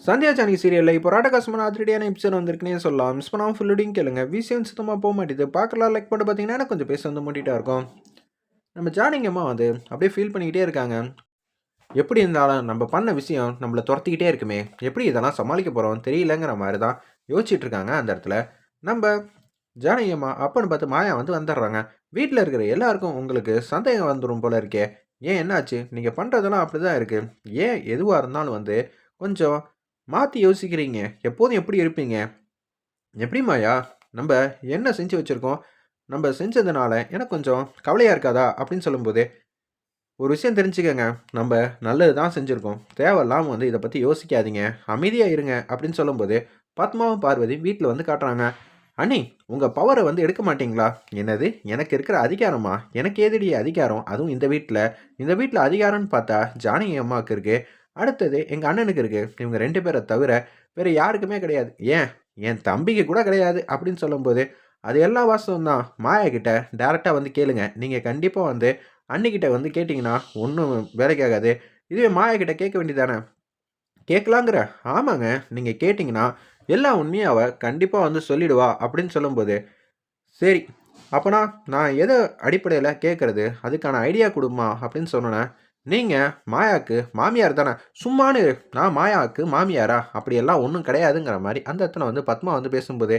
சந்தியா சானி சீரியல்ல இப்போ ராட்டகாசமான அதிரடியான எபிசோட் வந்திருக்குன்னே சொல்லலாம். மிஸ் பண்ணாம ஃபுல்லோடையும் கேளுங்க. விஷயம் சுத்தமா போ மாட்டேது. பார்க்கலாம் லைக் பண்ணிட்டு பார்த்தீங்கன்னா, எனக்கு கொஞ்சம் பேச வந்து மூட்டிட்டா இருக்கும். நம்ம ஜானகியம்மா வந்து அப்படியே ஃபீல் பண்ணிக்கிட்டே இருக்காங்க. எப்படி இருந்தாலும் நம்ம பண்ண விஷயம் நம்மள துரத்திக்கிட்டே இருக்குமே. எப்படி இதெல்லாம் சமாளிக்க போறோம் தெரியலங்கிற மாரி தான் யோசிச்சுட்டு இருக்காங்க அந்த இடத்துல. நம்ப ஜானகியம்மா அப்பன்னு பார்த்து மாயா வந்து வந்துடுறாங்க. வீட்ல இருக்கிற எல்லாருக்கும் உங்களுக்கு சந்தேகம் வந்துரும் போல இருக்கே. ஏன் என்னாச்சு? நீங்க பண்றதெல்லாம் அப்படிதான் இருக்கு. ஏன் எதுவா இருந்தாலும் வந்து கொஞ்சம் மாத்தி யோசிக்கிறீங்க. எப்போதும் எப்படி இருப்பீங்க? எப்படி மாயா? நம்ப என்ன செஞ்சு வச்சிருக்கோம்? நம்ப செஞ்சதுனால எனக்கு கொஞ்சம் கவலையா இருக்காதா? அப்படின்னு சொல்லும்போது, ஒரு விஷயம் தெரிஞ்சுக்கங்க. நம்ப நல்லது தான் செஞ்சிருக்கோம். தேவையில்லாம வந்து இத பத்தி யோசிக்காதீங்க. அமைதியா இருங்க அப்படின்னு சொல்லும்போது, பத்மாவும், பார்வதியும் வீட்ல வந்து காட்டுறாங்க. அண்ணி, உங்க பவர வந்து எடுக்க மாட்டீங்களா? என்னது? எனக்கு இருக்கிற அதிகாரமா? எனக்கு ஏதுடி அதிகாரம்? அதுவும் இந்த வீட்ல. இந்த வீட்ல அதிகாரம்னு பார்த்தா ஜானகி அம்மாவுக்கு இருக்கு. அடுத்தது எங்க அண்ணனுக்கு இருக்கு. இவங்க 2 பேர தவிர வேற யாருக்குமே கிடையாது. ஏன் என் தம்பிக்கு கூட கிடையாது அப்படின்னு சொல்லும்போது, அது எல்லாம் வாஸ்தவம் தான். மாயா கிட்ட டைரக்ட்டா வந்து கேளுங்க. நீங்க கண்டிப்பா வந்து அண்ணிகிட்ட வந்து கேட்டீங்கன்னா, ஒண்ணும் வேலைக்கு ஆகாது. இதுவே மாயா கிட்ட கேட்க வேண்டியது தானே? கேட்கலாங்கிற? ஆமாங்க. நீங்க கேட்டீங்கன்னா, எல்லா உண்மையும் அவ கண்டிப்பா வந்து சொல்லிடுவா அப்படின்னு சொல்லும்போது, சரி. அப்பன்னா நான் எத அடிப்படையில கேட்கறது? அதுக்கான ஐடியா குடும்மா அப்படின்னு சொன்னோனே, நீங்க மாயாக்கு மாமியார் தானே? சும்மானு இரு. நான் மாயாவுக்கு மாமியாரா? அப்படியெல்லாம் ஒண்ணும் கிடையாதுங்கிற மாரி அந்த இடத்துல வந்து பத்மா வந்து பேசும்போது,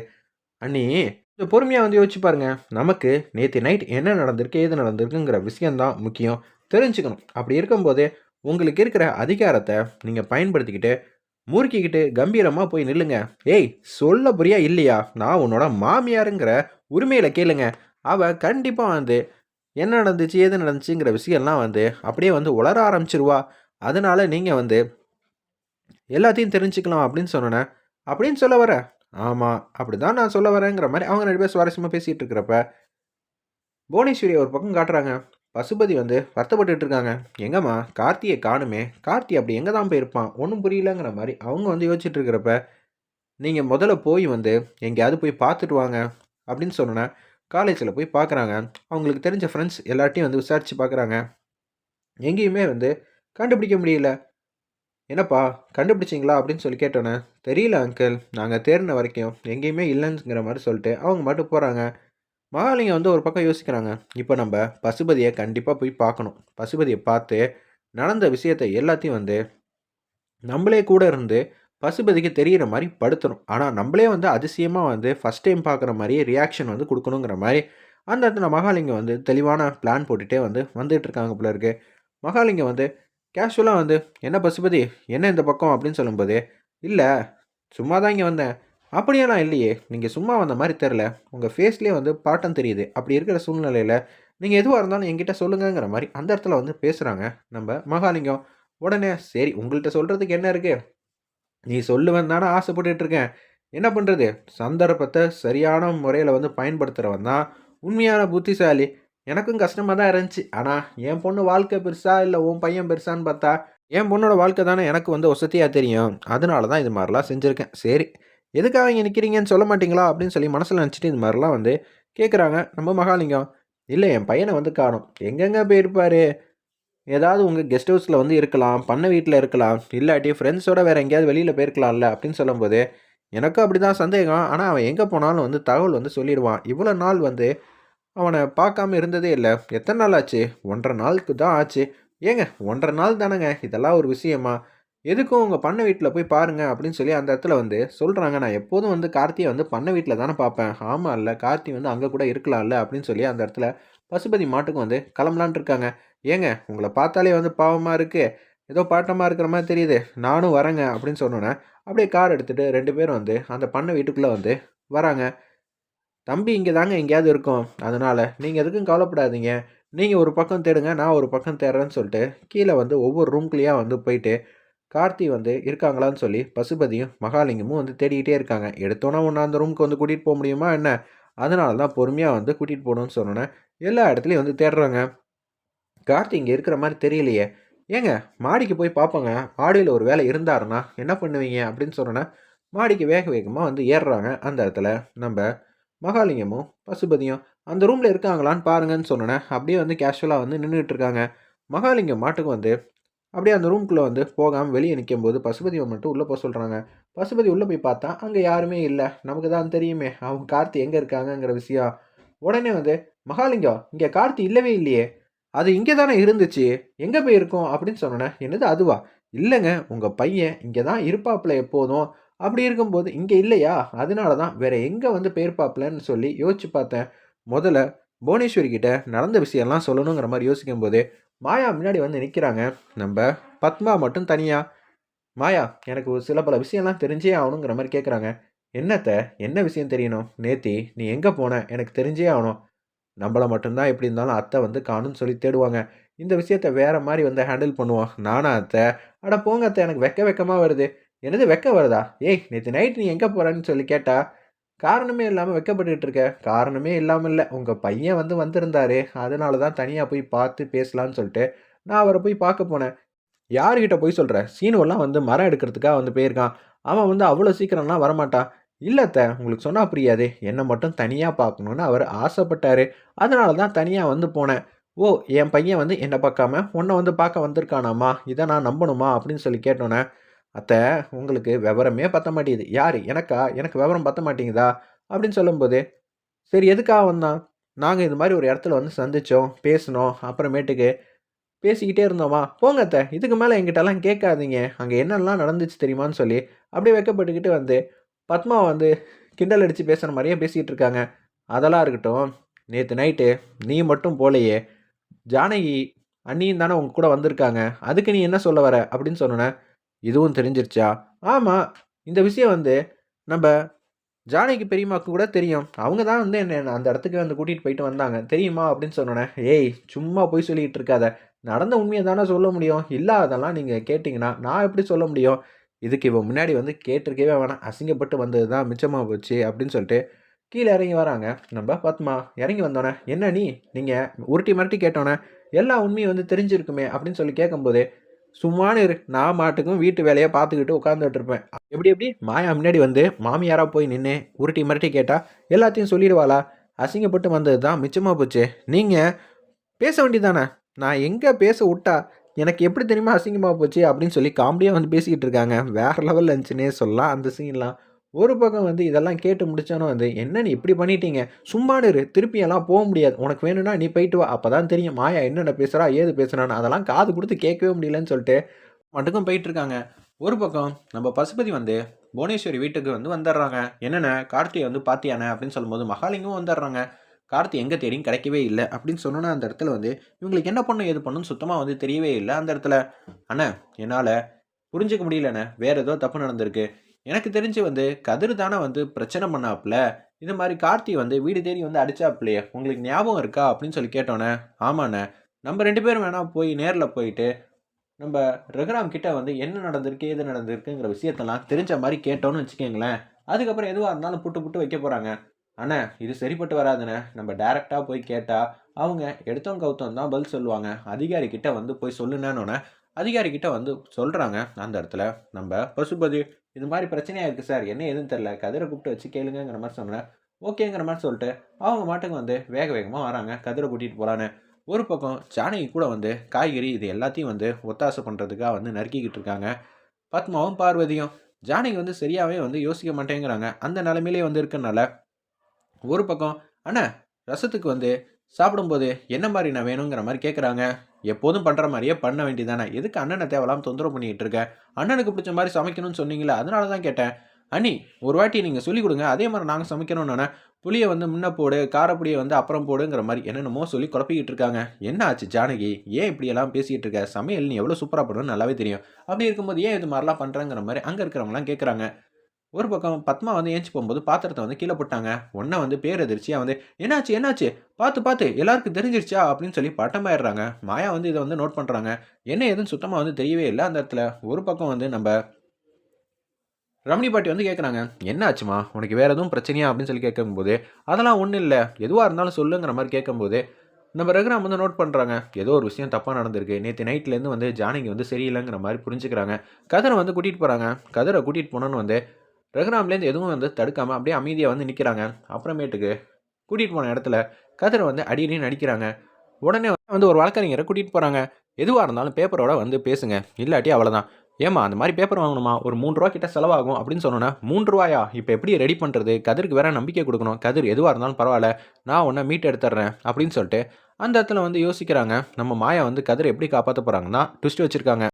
அண்ணி கொஞ்சம் பொறுமையா வந்து யோசிச்சு பாருங்க. நமக்கு நேத்து நைட் என்ன நடந்திருக்கு, ஏது நடந்திருக்குங்கிற விஷயம் தான் முக்கியம். தெரிஞ்சுக்கணும். அப்படி இருக்கும்போது, உங்களுக்கு இருக்கிற அதிகாரத்த நீங்க பயன்படுத்திக்கிட்டு முறுக்கிக்கிட்டு கம்பீரமா போய் நில்லுங்க. ஏய்! சொல்ல புரியா இல்லையா? நான் உன்னோட மாமியாருங்கிற உரிமையில கேளுங்க. அவ கண்டிப்பா வந்து என்ன நடந்துச்சு, ஏது நடந்துச்சுங்கிற விஷயம்லாம் வந்து அப்படியே வந்து உளர ஆரம்பிச்சுருவா. அதனால நீங்க வந்து எல்லாத்தையும் தெரிஞ்சுக்கலாம் அப்படின்னு சொன்னோனே, அப்படின்னு சொல்ல வர? ஆமா. அப்படிதான் நான் சொல்ல வரேங்கிற மாரி அவங்க 2 பேரும் சுவாரஸ்யமா பேசிட்டு இருக்கிறப்ப, புவனேஸ்வரிய ஒரு பக்கம் காட்டுறாங்க. பசுபதி வந்து வருத்தப்பட்டுட்டு இருக்காங்க. எங்கம்மா கார்த்திய காணுமே! கார்த்தி அப்படி எங்க தான் போயிருப்பான்? ஒண்ணும் புரியலங்கிற மாரி அவங்க வந்து யோசிச்சுட்டு இருக்கிறப்ப நீங்க முதல்ல போய் வந்து எங்கேயாவது போய் பார்த்துட்டு வாங்க அப்படின்னு சொன்னோன்னே, காலேஜில போய் பார்க்குறாங்க. அவங்களுக்கு தெரிஞ்ச ஃப்ரெண்ட்ஸ் எல்லார்ட்டயும் வந்து விசாரிச்சு பார்க்குறாங்க. எங்கேயுமே வந்து கண்டுபிடிக்க முடியல. "என்னப்பா கண்டுபிடிச்சீங்களா?" அப்படின்னு சொல்லி கேட்டோன்னே, "தெரியல அங்கிள். நாங்க தேடின வரைக்கும் எங்கேயுமே இல்லைங்கிற மாரி சொல்லிட்டு அவங்க பாட்டுக்கு போறாங்க. மகாலிங்கம் வந்து ஒரு பக்கம் யோசிக்கிறாங்க. இப்ப நம்ப பசுபதிய கண்டிப்பா போய் பார்க்கணும். பசுபதிய பார்த்து நடந்த விஷயத்த எல்லாத்தையும் வந்து நம்மளே கூட இருந்து பசுபதிக்கு தெரியிற மாரி படுத்தணும். ஆனா, நம்பளே வந்து அதிசயமா வந்து ஃபர்ஸ்ட் டைம் பார்க்குற மாரியே ரியாக்ஷன் வந்து குடுக்கணுங்கிற மாரி, அந்த இடத்துல மகாலிங்கம் வந்து தெளிவான பிளான் போட்டுட்டே வந்து வந்துட்டுருக்காங்க போல இருக்கு. மகாலிங்கம் வந்து கேஷுவலா வந்து, "என்ன பசுபதி? என்ன இந்த பக்கம்?" அப்படின்னு சொல்லும்போது, "இல்ல, சும்மா தான் இங்க வந்தேன்." "அப்படியெல்லாம் இல்லையே! நீங்க சும்மா வந்த மாரி தெர்ல. உங்க ஃபேஸ்லயே வந்து பாட்டம் தெரியுது. அப்படி இருக்கிற சூழ்நிலையில, நீங்க எதுவா இருந்தாலும் என்கிட்ட சொல்லுங்கங்கிற" மாரி அந்த இடத்துல வந்து பேசுறாங்க நம்ப மகாலிங்கம். உடனே, "சரி உங்கள்ட்ட சொல்றதுக்கு என்ன இருக்கு? நீ சொல்லுவேன்னு தானே ஆசைப்பட்டுட்டு இருக்கேன். என்ன பண்றது? சந்தர்ப்பத்த சரியான முறையில வந்து பயன்படுத்துறவன் தான் உண்மையான புத்திசாலி. எனக்கும் கஷ்டமா தான் இருந்துச்சு. ஆனா, என் பொண்ணு வாழ்க்கை பெருசா, இல்ல உன் பையன் பெருசான்னு பார்த்தா, என் பொண்ணோட வாழ்க்கை தானே எனக்கு வந்து வசதியா தெரியும். அதனால தான் இது மாரிலாம் செஞ்சிருக்கேன். சரி, எதுக்காக இங்க நிக்கிறீங்கன்னு சொல்ல மாட்டீங்களா? அப்படின்னு சொல்லி மனசுல நெனச்சுட்டு இது மாரிலாம் வந்து கேட்குறாங்க நம்ம மகாலிங்கம். இல்ல என் பையன வந்து காணோம். எங்கங்க போயிருப்பாரு? ஏதாவது உங்க கெஸ்ட் ஹவுஸ்ல வந்து இருக்கலாம். பண்ணை வீட்ல இருக்கலாம். இல்லாட்டி ஃப்ரெண்ட்ஸோட வேற எங்கேயாவது வெளியில போயிருக்கலாம்ல அப்படின்னு சொல்லும்போது, எனக்கும் அப்படிதான் சந்தேகம். ஆனா, அவன் எங்க போனாலும் வந்து தகவல் வந்து சொல்லிடுவான். இவ்வளோ நாள் வந்து அவன பார்க்காம இருந்ததே இல்ல. எத்தன நாள் ஆச்சு? 1 1/2 நாளுக்கு தான் ஆச்சு. ஏங்க 1 1/2 நாள் தானங்க. இதெல்லாம் ஒரு விஷயமா? எதுக்கும் உங்க பண்ணை வீட்ல போய் பாருங்க அப்படின்னு சொல்லி அந்த இடத்துல வந்து சொல்றாங்க. நான் எப்போதும் வந்து கார்த்திய வந்து பண்ணை வீட்ல தானே பார்ப்பேன். ஆமால்ல, கார்த்தி வந்து அங்க கூட இருக்கலாம்ல அப்படின்னு சொல்லி அந்த இடத்துல பசுபதி மாட்டுக்கும் வந்து கிளம்பலான்ட்டு இருக்காங்க. ஏங்க உங்கள பார்த்தாலே வந்து பாவமா இருக்கு. ஏதோ பாட்டமா இருக்கிற மாரி தெரியுது. நானும் வரேங்க அப்படின்னு சொன்னோனே, அப்படியே கார் எடுத்துட்டு 2 பேரும் வந்து அந்த பண்ணை வீட்டுக்குள்ள வந்து வராங்க. தம்பி இங்க தாங்க எங்கேயாவது இருக்கும். அதனால நீங்க எதுக்கும் கவலைப்படாதீங்க. நீங்க ஒரு பக்கம் தேடுங்க. நான் ஒரு பக்கம் தேடுறேன்னு சொல்லிட்டு, கீழ வந்து ஒவ்வொரு ரூம்குள்ளேயா வந்து போயிட்டு, கார்த்தி வந்து இருக்காங்களான்னு சொல்லி பசுபதியும், மகாலிங்கமும் வந்து தேடிக்கிட்டே இருக்காங்க. எடுத்தோனே உன்ன அந்த ரூமுக்கு வந்து கூட்டிட்டு போ முடியுமா என்ன? அதனால தான் பொறுமையா வந்து கூட்டிட்டு போணும்னு சொன்னோனே, எல்லா இடத்துலயும் வந்து தேடுறாங்க. கார்த்தி இங்க இருக்கிற மாரி தெரியலையே! ஏங்க மாடிக்கு போய் பார்ப்போங்க. மாடியில ஒரு வேளை இருந்தாருன்னா என்ன பண்ணுவீங்க? அப்படின்னு சொன்னோனே, மாடிக்கு வேக வேகமா வந்து ஏறுறாங்க. அந்த இடத்துல நம்ப மகாலிங்கமும், பசுபதியும் அந்த ரூம்ல இருக்காங்களான்னு பாருங்கன்னு சொன்னோனே, அப்படியே வந்து கேஷுவலா வந்து நின்னுட்டு இருக்காங்க. மகாலிங்கம் மாட்டுக்கு வந்து அப்படியே அந்த ரூம்குள்ளே வந்து போகாமல் வெளியே நிற்கும்போது பசுபதியை மட்டும் உள்ளே போக சொல்கிறாங்க. பசுபதி உள்ளே போய் பார்த்தா அங்கே யாருமே இல்லை. நமக்கு தான் தெரியுமே அவங்க கார்த்தி எங்கே இருக்காங்கங்கிற விஷயம். உடனே வந்து மகாலிங்கம் இங்கே கார்த்தி இல்லவே இல்லையே, அது இங்கே தானே இருந்துச்சு, எங்கே போய் இருக்கும் அப்படின்னு சொன்னேன். என்னது அதுவா? இல்லைங்க, உங்கள் பையன் இங்கே தான் இருப்பாப்புல எப்போதும். அப்படி இருக்கும்போது இங்கே இல்லையா, அதனால தான் வேற எங்கே வந்து போயிருப்பாப்புலன்னு சொல்லி யோசிச்சு பார்த்தேன். முதல்ல புவனேஸ்வரி கிட்ட நடந்த விஷயம்லாம் சொல்லணுங்கிற மாதிரி யோசிக்கும்போது மாயா முன்னாடி வந்து நிற்கிறாங்க. நம்ம பத்மா மட்டும் தனியா, மாயா எனக்கு ஒரு சில பல விஷயம்லாம் தெரிஞ்சே ஆகணுங்கிற மாதிரி கேட்குறாங்க. என்னத்த, என்ன விஷயம் தெரியணும்? நேத்தி நீ எங்கே போன எனக்கு தெரிஞ்சே ஆகணும். நம்மளை மட்டும்தான் எப்படி இருந்தாலும் அத்தை வந்து காணும்னு சொல்லி தேடுவாங்க. இந்த விஷயத்த வேற மாதிரி வந்து ஹேண்டில் பண்ணுவோம். நானா அத்தை? அட போங்க அத்தை, எனக்கு வெக்கமாக வருது. என்னது வெக்க வருதா? ஏய் நேற்று நைட் நீ எங்கே போகிறேன்னு சொல்லி கேட்டா காரணமே இல்லாமல் வெக்கப்பட்டுக்கிட்டு இருக்க. காரணமே இல்லாமல் இல்லை, உங்கள் பையன் வந்து வந்திருந்தாரு, அதனால தான் தனியாக போய் பார்த்து பேசலான்னு சொல்லிட்டு நான் அவரை போய் பார்க்க போனேன். யாருக்கிட்ட போய் சொல்கிற? சீனுவெல்லாம் வந்து மரம் எடுக்கிறதுக்காக வந்து போயிருக்கான். அவன் வந்து அவ்வளோ சீக்கிரம்லாம் வரமாட்டான். இல்ல அத்த, உங்களுக்கு சொன்னா புரியாது. என்ன மட்டும் தனியா பார்க்கணும்னு அவர் ஆசைப்பட்டாரு. அதனால தான் தனியா வந்து போனேன். ஓ! என் பையன் வந்து என்ன பார்க்காம உன்ன வந்து பார்க்க வந்திருக்கானாம்மா? இத நான் நம்பணுமா? அப்படின்னு சொல்லி கேட்டோனே, அத்த உங்களுக்கு விவரமே பத்த மாட்டேங்குது. யாரு? எனக்கா? எனக்கு விவரம் பத்த மாட்டேங்குதா? அப்படின்னு சொல்லும்போது, சரி எதுக்காக வந்தான்? நாங்க இது மாரி ஒரு இடத்துல வந்து சந்திச்சோம், பேசுனோம். அப்புறமேட்டுக்கு பேசிக்கிட்டே இருந்தோமா, போங்க அத்த, இதுக்கு மேல என்கிட்டலாம் கேட்காதீங்க. அங்க என்னலாம் நடந்துச்சு தெரியுமான்னு சொல்லி, அப்படியே வெட்கப்பட்டுக்கிட்டு வந்து பத்மா வந்து கிண்டல் அடிச்சு பேசுற மாரியே பேசிட்டு இருக்காங்க. அதெல்லாம் இருக்கட்டும். நேத்து நைட்டு நீ மட்டும் போலயே, ஜானகி அண்ணியும் தானே உங்க கூட வந்திருக்காங்க. அதுக்கு நீ என்ன சொல்ல வர? அப்படின்னு சொன்னோனே, இதுவும் தெரிஞ்சிருச்சா? ஆமா. இந்த விஷயம் வந்து நம்ப ஜானகி பெரியம்மாக்கு கூட தெரியும். அவங்க தான் வந்து என்ன அந்த இடத்துக்கு வந்து கூட்டிட்டு போயிட்டு வந்தாங்க. தெரியுமா? அப்படின்னு சொன்னோனே, ஏய் சும்மா பொய் சொல்லிட்டு இருக்காத. நடந்த உண்மைய தானே சொல்ல முடியும். இல்லாததெல்லாம் நீங்க கேட்டீங்கன்னா, நான் எப்படி சொல்ல முடியும்? இதுக்கு இவன் முன்னாடி வந்து கேட்டிருக்கவே வேணாம். அசிங்கப்பட்டு வந்தது தான் மிச்சமா போச்சு அப்படின்னு சொல்லிட்டு கீழ இறங்கி வராங்க. நம்ப பத்மா இறங்கி வந்தோனே, "என்ன நீ? நீங்க உருட்டி மிரட்டி கேட்டோனே, எல்லா உண்மையும் வந்து தெரிஞ்சிருக்குமே" அப்படின்னு சொல்லி கேட்கும்போது, "சும்மானு இரு. நான் பாட்டுக்கும் வீட்டு வேலைய பார்த்துக்கிட்டு உட்கார்ந்துட்டு இருப்பேன்." எப்படி எப்படி? மாயா முன்னாடி வந்து மாமியாரா போய் நின்னு உருட்டி மிரட்டி கேட்டா, எல்லாத்தையும் சொல்லிடுவாளா? அசிங்கப்பட்டு வந்தது தான் மிச்சமா போச்சு. நீங்க பேச வேண்டியது தானே! நான் எங்க பேச உட்டா, எனக்கு எப்படி தெரியுமா அசிங்கமா போச்சு அப்படின்னு சொல்லி காமெடியா வந்து பேசிக்கிட்டு இருக்காங்க. வேற லெவல்ல இருந்துச்சுன்னே சொல்லலாம் அந்த சீன்லாம். ஒரு பக்கம் வந்து இதெல்லாம் கேட்டு முடிச்சோனே வந்து, "என்ன நீ இப்படி பண்ணிட்டீங்க? சும்மானு இரு. திருப்பி எல்லாம் போ முடியாது. உனக்கு வேணும்னா நீ போயிட்டு வா. அப்பதான் தெரியும் மாயா என்னென்ன பேசுறா, ஏது பேசுறான்னு." அதெல்லாம் காது குடுத்து கேட்கவே முடியலன்னு சொல்லிட்டு பாட்டுக்கும் போயிட்டுருக்காங்க. ஒரு பக்கம் நம்ம பசுபதி வந்து புவனேஸ்வரி வீட்டுக்கு வந்து வந்துடுறாங்க. "என்னண்ணே கார்த்திய வந்து பார்த்தியாண்ணே?" அப்படின்னு சொல்லும்போது மகாலிங்கமும் வந்துடுறாங்க. கார்த்தி எங்க தேடியும் கிடைக்கவே இல்ல அப்படின்னு சொன்னோனே, அந்த இடத்துல வந்து இவங்களுக்கு என்ன பண்ணணும், ஏது பண்ணணும்னு சுத்தமா வந்து தெரியவே இல்ல. அந்த இடத்துல, "அண்ணே என்னால புரிஞ்சுக்க முடியலண்ணே. வேற ஏதோ தப்பு நடந்திருக்கு. எனக்கு தெரிஞ்சு வந்து கதிர் தானே வந்து பிரச்சனை பண்ணாப்புல. இது மாரி கார்த்தி வந்து வீடு தேடி வந்து அடிச்சாப்புலயே. உங்களுக்கு ஞாபகம் இருக்கா?" அப்படின்னு சொல்லி கேட்டோனே, "ஆமாண்ணே. நம்ம 2 பேரும் வேணா போய் நேர்ல போயிட்டு நம்ப ரகுராம் கிட்ட வந்து என்ன நடந்திருக்கு, ஏது நடந்திருக்குங்கிற விஷயத்தெல்லாம் தெரிஞ்ச மாரி கேட்டோம்னு வச்சுக்கங்களேன், அதுக்கப்புறம் எதுவா இருந்தாலும் புட்டு புட்டு வைக்க போறாங்க. அண்ணே இது சரிப்பட்டு வராதுண்ணே. நம்ம டைரக்ட்டா போய் கேட்டா, அவங்க எடுத்தோம் கவுத்தோம் தான் பதில் சொல்லுவாங்க. அதிகாரி கிட்ட வந்து போய் சொல்லுனேன்னோனே, அதிகாரி கிட்ட வந்து சொல்றாங்க. அந்த இடத்துல நம்ப பசுபதி, "இது மாரி பிரச்சனையா இருக்கு சார். என்ன ஏதுன்னு தெரியல. கதிர கூப்பிட்டு வச்சு கேளுங்கங்கிற மாரி சொன்னேன்." ஓகேங்கிற மாரி சொல்லிட்டு, அவங்க பாட்டுக்கு வந்து வேக வேகமா வராங்க. கதிர கூட்டிட்டு போலான்னு. ஒரு பக்கம் ஜானகி கூட வந்து காய்கறி இது எல்லாத்தையும் வந்து ஒத்தாசை பண்ணுறதுக்காக வந்து நறுக்கிக்கிட்டு இருக்காங்க. பத்மாவும் பார்வதியும் ஜானகி வந்து சரியாவே வந்து யோசிக்க மாட்டேங்கிறாங்க. அந்த நிலைமையிலே வந்து இருக்கனால ஒரு பக்கம் அண்ணா ரசத்துக்கு வந்து சாப்பிடும்போது என்ன மாதிரி நான் வேணுங்கிற மாதிரி கேட்குறாங்க. எப்போதும் பண்ணுற மாதிரியே பண்ண வேண்டியதானே, எதுக்கு அண்ணனை தேவையில்லாம தொந்தரவு பண்ணிக்கிட்டு இருக்க? அண்ணனுக்கு பிடிச்ச மாதிரி சமைக்கணும்னு சொன்னீங்களே, அதனால தான் கேட்டேன். அண்ணி ஒரு வாட்டி நீங்கள் சொல்லிக் கொடுங்க, அதே மாதிரி நாங்கள் சமைக்கிறோம்னு. புளிய வந்து முன்ன போடு, காரப்பொடிய வந்து அப்புறம் போடுங்கிற மாரி என்னென்னமோ சொல்லி குழப்பிக்கிட்டு இருக்காங்க. என்ன ஆச்சு ஜானகி? ஏன் இப்படியெல்லாம் பேசிட்டு இருக்க? சமையல் நீ எவ்வளோ சூப்பரா பண்ணுவேன்னு நல்லாவே தெரியும். அப்படி இருக்கும்போது ஏன் இது மாரிலாம் பண்றங்கிற மாரி அங்க இருக்கிறவங்கலாம் கேட்கறாங்க. ஒரு பக்கம் பத்மா வந்து எந்திச்சு போம்போது பாத்திரத்த வந்து கீழ போட்டாங்க. உடனே வந்து பேரதிர்ச்சியா வந்து, "என்னாச்சு? என்னாச்சு? பாத்து பாத்து எல்லாருக்கும் தெரிஞ்சிருச்சா?" அப்படின்னு சொல்லி பட்டமாயிடுறாங்க. மாயா வந்து இத வந்து நோட் பண்றாங்க. என்ன ஏதுன்னு சுத்தமா வந்து தெரியவே இல்ல அந்த இடத்துல. ஒரு பக்கம் வந்து நம்ப ரமணி பாட்டி வந்து கேட்குறாங்க, "என்ன ஆச்சும்மா? உனக்கு வேற எதுவும் பிரச்சனையா?" அப்படின்னு சொல்லி கேட்கும்போது, "அதெல்லாம் ஒண்ணும் இல்ல. எதுவா இருந்தாலும் சொல்லுங்கிற" மாரி கேட்கும்போது, நம்ம ரகுராம் வந்து நோட் பண்றாங்க. ஏதோ ஒரு விஷயம் தப்பா நடந்திருக்கு. நேத்து நைட்லேருந்து வந்து ஜானகி வந்து சரியில்லங்கிற மாரி புரிஞ்சுக்கிறாங்க. கதிர வந்து கூட்டிட்டு போறாங்க. கதிர கூட்டிட்டு போனோனே வந்து ரகுராம்லேருந்து எதுவும் வந்து தடுக்காம அப்படியே அமைதியா வந்து நிக்கிறாங்க. அப்புறமேட்டுக்கு கூட்டிட்டு போன இடத்துல கதிர வந்து அடி அடின்னு அடிக்கிறாங்க. உடனே வந்து ஒரு வழக்கறிஞர கூட்டிட்டு போறாங்க. எதுவாக இருந்தாலும் பேப்பரோட வந்து பேசுங்க, இல்லாட்டி அவ்வளோதான். ஏம்மா அந்த மாதிரி பேப்பர் வாங்கணுமா, ஒரு 3 ரூபா கிட்ட செலவாகும் அப்படின்னு சொன்னோன்னே, 3 ரூபாயா, இப்போ எப்படி ரெடி பண்ணுறது, கதிருக்கு வேற நம்பிக்கை கொடுக்கணும், கதிர் எதுவாக இருந்தாலும் பரவாயில்ல, நான் உன்னை மீட் எடுத்துட்றேன் அப்படின்னு சொல்லிட்டு அந்த இடத்துல வந்து யோசிக்கிறாங்க. நம்ம மாயா வந்து கதிரை எப்படி காப்பாற்ற போகிறாங்கன்னா ட்விஸ்ட் வச்சுருக்காங்க.